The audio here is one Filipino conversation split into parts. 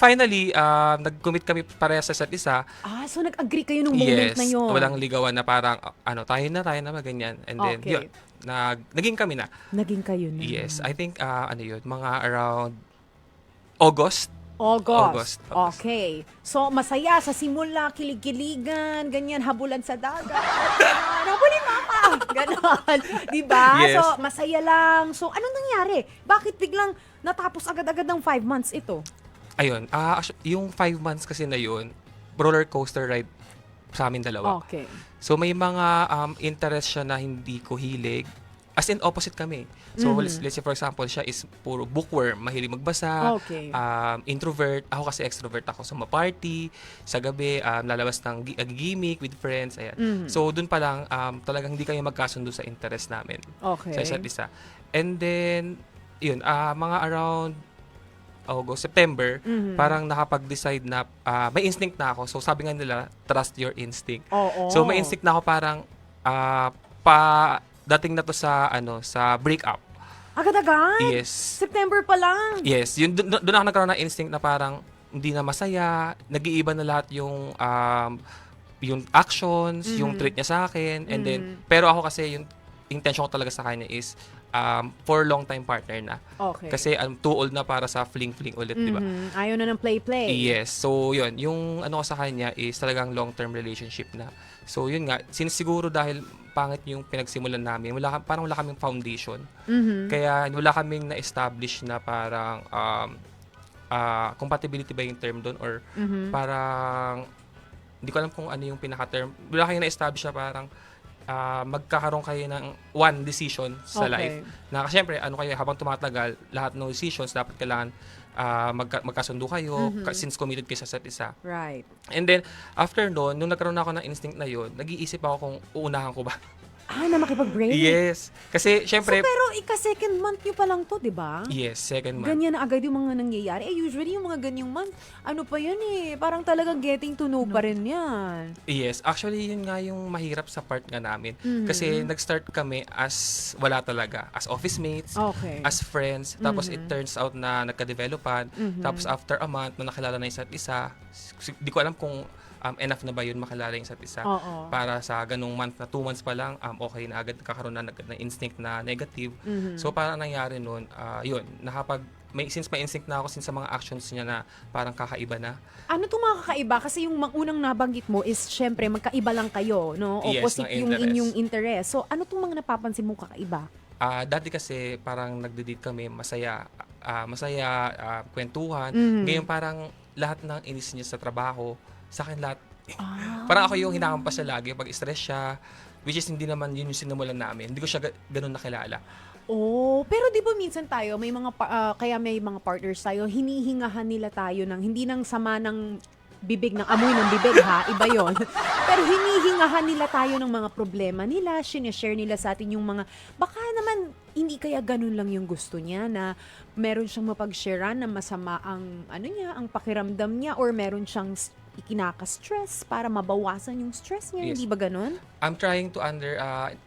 finally, nag-commit kami parehas sa isa't isa. So nag-agree kayo nung moment Yes, na yun? walang ligawan na parang, tayo na, ganyan. And then, yun, Okay. naging kami na. Naging kayo na. Yes, I think, yun, mga around August. August. August. Okay. So, masaya sa simula, kilig-kiligan, ganyan, habulan sa dagat. Habulin mo ako! Ganon. Diba? Yes. So, masaya lang. So, anong nangyari? Bakit biglang natapos agad-agad ng 5 months ito? Ayun, yung 5 months kasi na yun, roller coaster ride sa amin dalawa. Okay. So may mga interest siya na hindi ko hilig. As in, opposite kami. So let's say for example, siya is puro bookworm, mahilig magbasa, Okay. introvert. Ako kasi extrovert ako. So ma-party, sa gabi, lalabas ng gimmick with friends. Ayan. So dun pa lang, talagang hindi kami magkasundo sa interest namin. Okay. Sa isa't isa. And then, yun, mga around August, September, parang nakapag-decide na may instinct na ako. So sabi nga nila, trust your instinct. Oo. So may instinct na ako parang dating na to sa breakup. Agad-agad? Yes. September pa lang? Yes, yun doon ako nagkaroon ng instinct na parang hindi na masaya, nag-iiba na lahat yung actions, yung treat niya sa akin, and then pero ako kasi yung intention ko talaga sa kanya is for long time partner na. Okay. Kasi too old na para sa fling-fling ulit, di ba? Ayaw na ng play-play. Yes. So, yun. Yung ko sa kanya is talagang long-term relationship na. So, yun nga. Since siguro dahil pangit yung pinagsimulan namin, parang wala kaming foundation. Kaya wala kaming na-establish na parang compatibility ba yung term doon or parang hindi ko alam kung ano yung pinaka-term. Wala kayong na-establish na parang magkakaroon kayo ng one decision sa life. Na syempre, kayo, habang tumatagal, lahat ng decisions dapat kailangan magkasundo kayo since committed kayo sa isa't isa. Right. And then, after noon, nung nagkaroon ako ng instinct na yun, nag-iisip ako kung uunahan ko ba. Na makipag-break? Yes. Kasi, syempre, So, pero ika-second month nyo pa lang to, di ba? yes, second month. Ganyan na agad yung mga nangyayari. Usually yung mga ganyang month, ano pa yan parang talagang getting to know pa rin yan. Yes, actually yun nga yung mahirap sa part nga namin. Kasi nag-start kami as wala talaga, as office mates, Okay. as friends. Tapos it turns out na nagka-developan. Tapos after a month, na nakilala na isa't isa, di ko alam kung enough na ba yun makilala yung isa't isa. Oo. Para sa ganung month na 2 months pa lang, okay na agad kakaroon na instinct na negative. So parang nangyari nun, yun, since may instinct na ako since sa mga actions niya na parang kakaiba na. Ano itong mga kakaiba? Kasi yung unang nabanggit mo is, syempre, magkaiba lang kayo, no? Yes, Opposite ng yung interest. inyong interest. So, ano itong mga napapansin mong kakaiba? Dati kasi parang nagde-date kami, masaya, kwentuhan. Ngayon parang lahat ng inis niya sa trabaho, sa akin lahat, parang ako yung hinahampas siya lagi pag stress siya, which is hindi naman yun yung sinimulan namin. Hindi ko siya ganun nakilala. Pero di ba minsan tayo, may mga kaya may mga partners tayo, hinihingahan nila tayo ng, hindi nang sama ng bibig, ng amoy ng bibig ha, iba yon. Pero hinihingahan nila tayo ng mga problema nila, sinishare nila sa atin yung mga, baka naman, hindi kaya ganun lang yung gusto niya na meron siyang mapag-sharean na masama ang, ang pakiramdam niya or meron siyang ikinaka-stress para mabawasan yung stress niya, Yes. hindi ba ganun? I'm trying to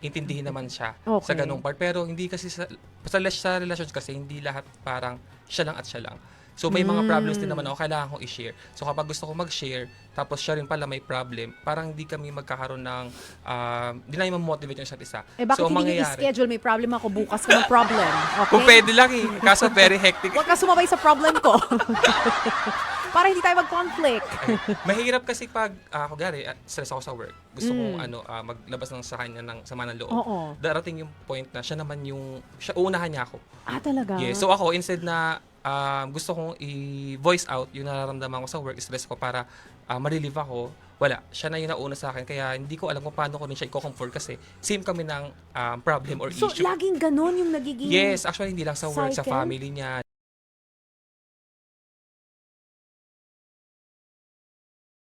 intindihin naman siya Okay. sa ganung part. Pero hindi kasi sa relasyon kasi hindi lahat parang siya lang at siya lang. So may mga problems din naman ako, kailangan kong i-share. So kapag gusto ko mag-share, tapos siya rin pala may problem, parang hindi kami magkakaroon ng, hindi namin ma-motivate yung isa't isa. Bakit So ang hindi niyo mangyayari, i-schedule? May problem ako, bukas ka ng problem. Okay? kung pwede lang kaso very hectic. Huwag ka sumabay sa problem ko. Para hindi tayo mag-conflict. Mahirap kasi pag, kagari, stress ako sa work. Gusto kong maglabas ng sa kanya ng sama ng loob. Oo. Darating yung point na siya naman uunahan niya ako. Talaga? Yes. So ako, instead na gusto kong i-voice out yung nararamdaman ko sa work, stress ko para ma-relieve ako, wala. Siya na yung nauna sa akin. Kaya hindi ko alam kung paano ko rin siya i-comfort kasi same kami ng problem or So, issue. laging ganon yung nagiging... Yes, actually hindi lang sa work, sa cycle? family niya,